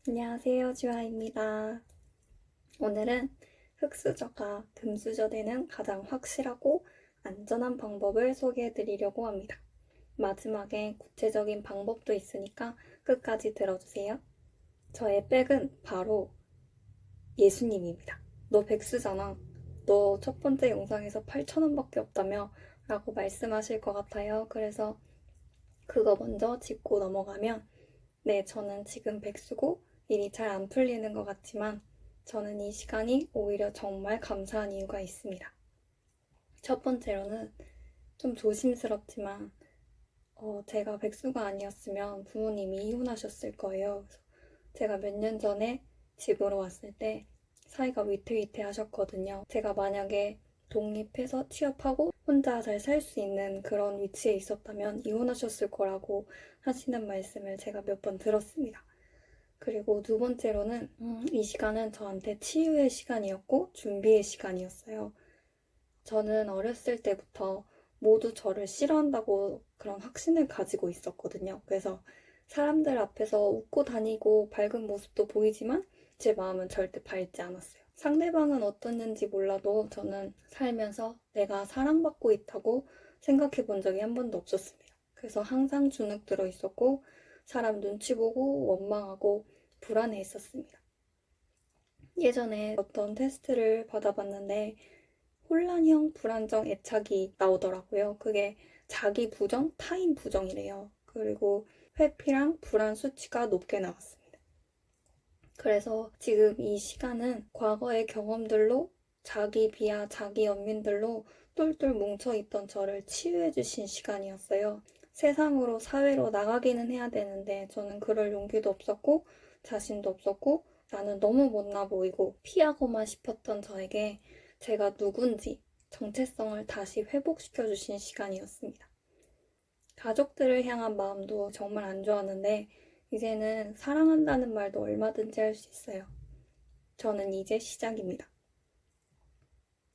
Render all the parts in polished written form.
안녕하세요, 주아입니다. 오늘은 흑수저가 금수저 되는 가장 확실하고 안전한 방법을 소개해 드리려고 합니다. 마지막에 구체적인 방법도 있으니까 끝까지 들어주세요. 저의 백은 바로 예수님입니다. 너 백수잖아. 너 첫 번째 영상에서 8,000원밖에 없다며? 라고 말씀하실 것 같아요. 그래서 그거 먼저 짚고 넘어가면 네, 저는 지금 백수고 일이 잘 안 풀리는 것 같지만 저는 이 시간이 오히려 정말 감사한 이유가 있습니다. 첫 번째로는 좀 조심스럽지만 제가 백수가 아니었으면 부모님이 이혼하셨을 거예요. 그래서 제가 몇 년 전에 집으로 왔을 때 사이가 위태위태하셨거든요. 제가 만약에 독립해서 취업하고 혼자 잘 살 수 있는 그런 위치에 있었다면 이혼하셨을 거라고 하시는 말씀을 제가 몇 번 들었습니다. 그리고 두 번째로는 이 시간은 저한테 치유의 시간이었고 준비의 시간이었어요. 저는 어렸을 때부터 모두 저를 싫어한다고 그런 확신을 가지고 있었거든요. 그래서 사람들 앞에서 웃고 다니고 밝은 모습도 보이지만 제 마음은 절대 밝지 않았어요. 상대방은 어떻는지 몰라도 저는 살면서 내가 사랑받고 있다고 생각해 본 적이 한 번도 없었습니다. 그래서 항상 주눅 들어 있었고 사람 눈치 보고 원망하고 불안해 했었습니다. 예전에 어떤 테스트를 받아봤는데 혼란형 불안정 애착이 나오더라고요. 그게 자기 부정, 타인 부정이래요. 그리고 회피랑 불안 수치가 높게 나왔습니다. 그래서 지금 이 시간은 과거의 경험들로 자기 비하, 자기 연민들로 똘똘 뭉쳐있던 저를 치유해주신 시간이었어요. 세상으로, 사회로 나가기는 해야 되는데 저는 그럴 용기도 없었고 자신도 없었고 나는 너무 못나 보이고 피하고만 싶었던 저에게 제가 누군지 정체성을 다시 회복시켜주신 시간이었습니다. 가족들을 향한 마음도 정말 안 좋았는데 이제는 사랑한다는 말도 얼마든지 할 수 있어요. 저는 이제 시작입니다.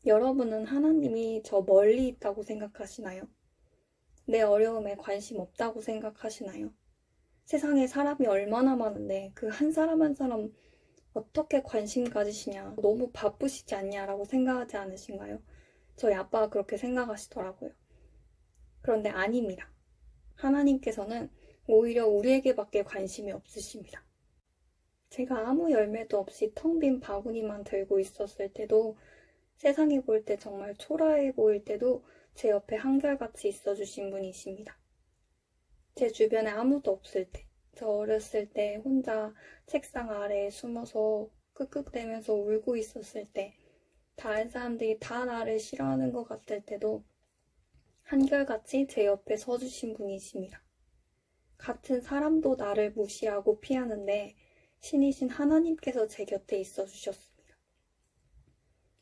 여러분은 하나님이 저 멀리 있다고 생각하시나요? 내 어려움에 관심 없다고 생각하시나요? 세상에 사람이 얼마나 많은데 그 한 사람 한 사람 어떻게 관심 가지시냐, 너무 바쁘시지 않냐라고 생각하지 않으신가요? 저희 아빠가 그렇게 생각하시더라고요. 그런데 아닙니다. 하나님께서는 오히려 우리에게밖에 관심이 없으십니다. 제가 아무 열매도 없이 텅 빈 바구니만 들고 있었을 때도 세상에 볼 때 정말 초라해 보일 때도 제 옆에 한결같이 있어주신 분이십니다. 제 주변에 아무도 없을 때, 저 어렸을 때 혼자 책상 아래에 숨어서 끄끄대면서 울고 있었을 때, 다른 사람들이 다 나를 싫어하는 것 같을 때도 한결같이 제 옆에 서주신 분이십니다. 같은 사람도 나를 무시하고 피하는데 신이신 하나님께서 제 곁에 있어 주셨습니다.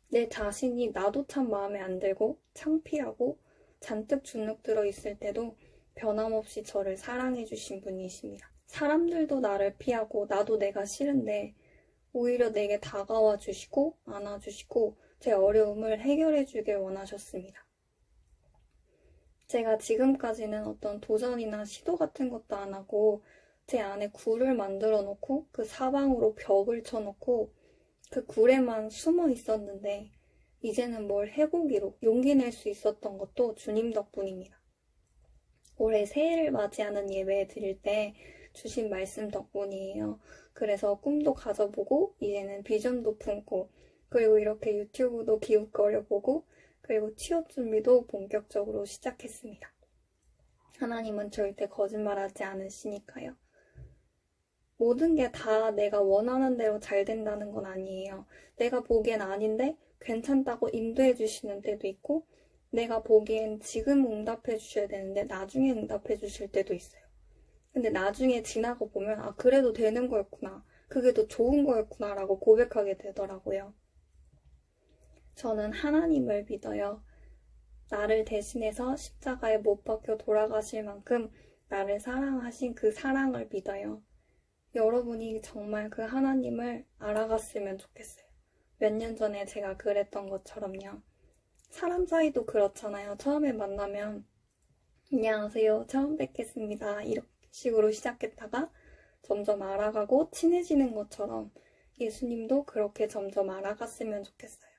내 자신이 나도 참 마음에 안 들고 창피하고 잔뜩 주눅 들어 있을 때도 변함없이 저를 사랑해 주신 분이십니다. 사람들도 나를 피하고 나도 내가 싫은데 오히려 내게 다가와 주시고 안아주시고 제 어려움을 해결해 주길 원하셨습니다. 제가 지금까지는 어떤 도전이나 시도 같은 것도 안 하고 제 안에 굴을 만들어 놓고 그 사방으로 벽을 쳐놓고 그 굴에만 숨어 있었는데 이제는 뭘 해보기로 용기 낼 수 있었던 것도 주님 덕분입니다. 올해 새해를 맞이하는 예배 드릴 때 주신 말씀 덕분이에요. 그래서 꿈도 가져보고 이제는 비전도 품고 그리고 이렇게 유튜브도 기웃거려보고 그리고 취업 준비도 본격적으로 시작했습니다. 하나님은 절대 거짓말하지 않으시니까요. 모든 게 다 내가 원하는 대로 잘 된다는 건 아니에요. 내가 보기엔 아닌데 괜찮다고 인도해 주시는 때도 있고 내가 보기엔 지금 응답해 주셔야 되는데 나중에 응답해 주실 때도 있어요. 근데 나중에 지나고 보면 아 그래도 되는 거였구나. 그게 더 좋은 거였구나 라고 고백하게 되더라고요. 저는 하나님을 믿어요. 나를 대신해서 십자가에 못 박혀 돌아가실 만큼 나를 사랑하신 그 사랑을 믿어요. 여러분이 정말 그 하나님을 알아갔으면 좋겠어요. 몇 년 전에 제가 그랬던 것처럼요. 사람 사이도 그렇잖아요. 처음에 만나면 안녕하세요. 처음 뵙겠습니다. 이런 식으로 시작했다가 점점 알아가고 친해지는 것처럼 예수님도 그렇게 점점 알아갔으면 좋겠어요.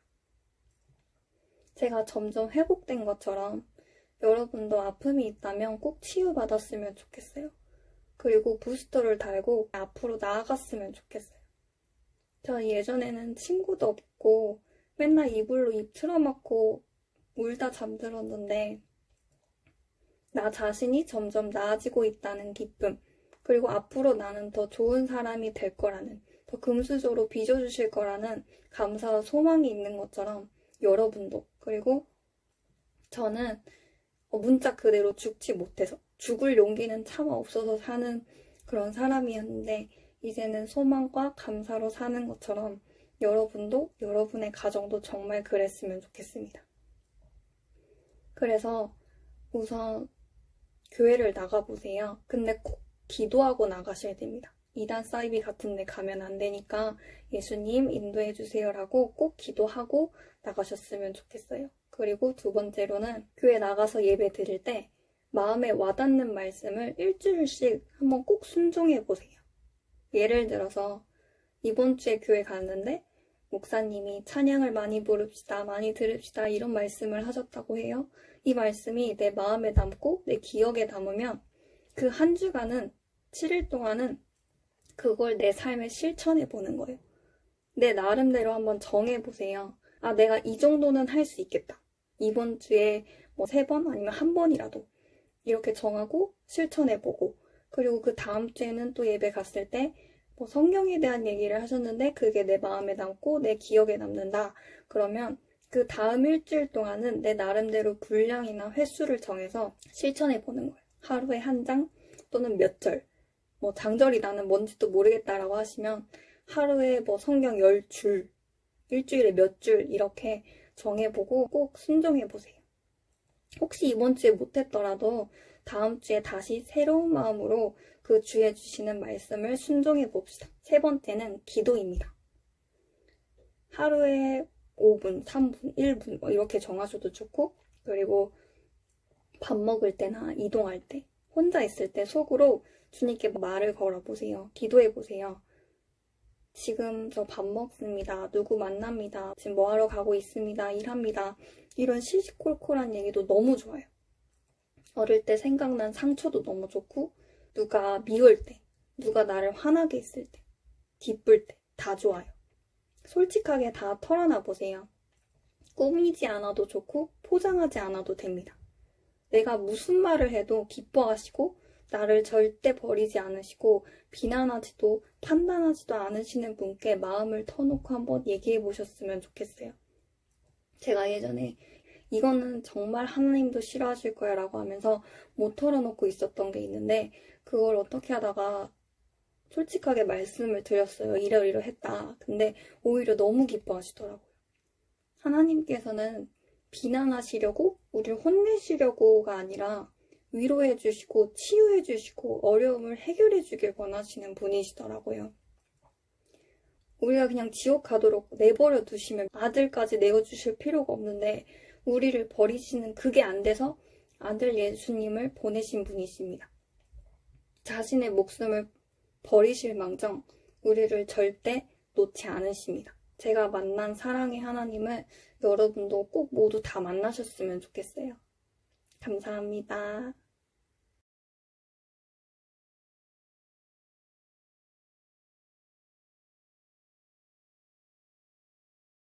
제가 점점 회복된 것처럼 여러분도 아픔이 있다면 꼭 치유받았으면 좋겠어요. 그리고 부스터를 달고 앞으로 나아갔으면 좋겠어요. 저 예전에는 친구도 없고 맨날 이불로 입 틀어막고 울다 잠들었는데 나 자신이 점점 나아지고 있다는 기쁨, 그리고 앞으로 나는 더 좋은 사람이 될 거라는, 더 금수저로 빚어주실 거라는 감사와 소망이 있는 것처럼 여러분도, 그리고 저는 문자 그대로 죽지 못해서, 죽을 용기는 차마 없어서 사는 그런 사람이었는데 이제는 소망과 감사로 사는 것처럼 여러분도, 여러분의 가정도 정말 그랬으면 좋겠습니다. 그래서 우선 교회를 나가보세요. 근데 꼭 기도하고 나가셔야 됩니다. 이단 사이비 같은 데 가면 안 되니까 예수님 인도해주세요 라고 꼭 기도하고 나가셨으면 좋겠어요. 그리고 두 번째로는 교회 나가서 예배 드릴 때 마음에 와닿는 말씀을 일주일씩 한번 꼭 순종해보세요. 예를 들어서 이번 주에 교회 갔는데 목사님이 찬양을 많이 부릅시다, 많이 들읍시다 이런 말씀을 하셨다고 해요. 이 말씀이 내 마음에 남고 내 기억에 남으면 그 한 주간은 7일 동안은 그걸 내 삶에 실천해 보는 거예요. 내 나름대로 한번 정해보세요. 아, 내가 이 정도는 할 수 있겠다. 이번 주에 뭐 3번 아니면 1번이라도 이렇게 정하고 실천해보고, 그리고 그 다음 주에는 또 예배 갔을 때 뭐 성경에 대한 얘기를 하셨는데 그게 내 마음에 남고 내 기억에 남는다. 그러면 그 다음 일주일 동안은 내 나름대로 분량이나 횟수를 정해서 실천해보는 거예요. 하루에 한 장 또는 몇 절. 뭐 장절이 나는 뭔지도 모르겠다라고 하시면 하루에 뭐 성경 10줄, 일주일에 몇 줄 이렇게 정해보고 꼭 순종해보세요. 혹시 이번 주에 못했더라도 다음 주에 다시 새로운 마음으로 그 주에 주시는 말씀을 순종해봅시다. 세 번째는 기도입니다. 하루에 5분, 3분, 1분 뭐 이렇게 정하셔도 좋고, 그리고 밥 먹을 때나 이동할 때, 혼자 있을 때 속으로 주님께 말을 걸어보세요. 기도해보세요. 지금 저 밥 먹습니다. 누구 만납니다. 지금 뭐하러 가고 있습니다. 일합니다. 이런 시시콜콜한 얘기도 너무 좋아요. 어릴 때 생각난 상처도 너무 좋고, 누가 미울 때, 누가 나를 화나게 했을 때, 기쁠 때 다 좋아요. 솔직하게 다 털어놔 보세요. 꾸미지 않아도 좋고 포장하지 않아도 됩니다. 내가 무슨 말을 해도 기뻐하시고 나를 절대 버리지 않으시고 비난하지도 판단하지도 않으시는 분께 마음을 터놓고 한번 얘기해 보셨으면 좋겠어요. 제가 예전에 이거는 정말 하나님도 싫어하실 거야 라고 하면서 못 털어놓고 있었던 게 있는데, 그걸 어떻게 하다가 솔직하게 말씀을 드렸어요. 이러이러했다. 근데 오히려 너무 기뻐하시더라고요. 하나님께서는 비난하시려고, 우리를 혼내시려고가 아니라 위로해주시고 치유해주시고 어려움을 해결해주길 원하시는 분이시더라고요. 우리가 그냥 지옥 가도록 내버려 두시면 아들까지 내어주실 필요가 없는데 우리를 버리시는 그게 안 돼서 아들 예수님을 보내신 분이십니다. 자신의 목숨을 버리실 망정 우리를 절대 놓지 않으십니다. 제가 만난 사랑의 하나님을 여러분도 꼭 모두 다 만나셨으면 좋겠어요. 감사합니다.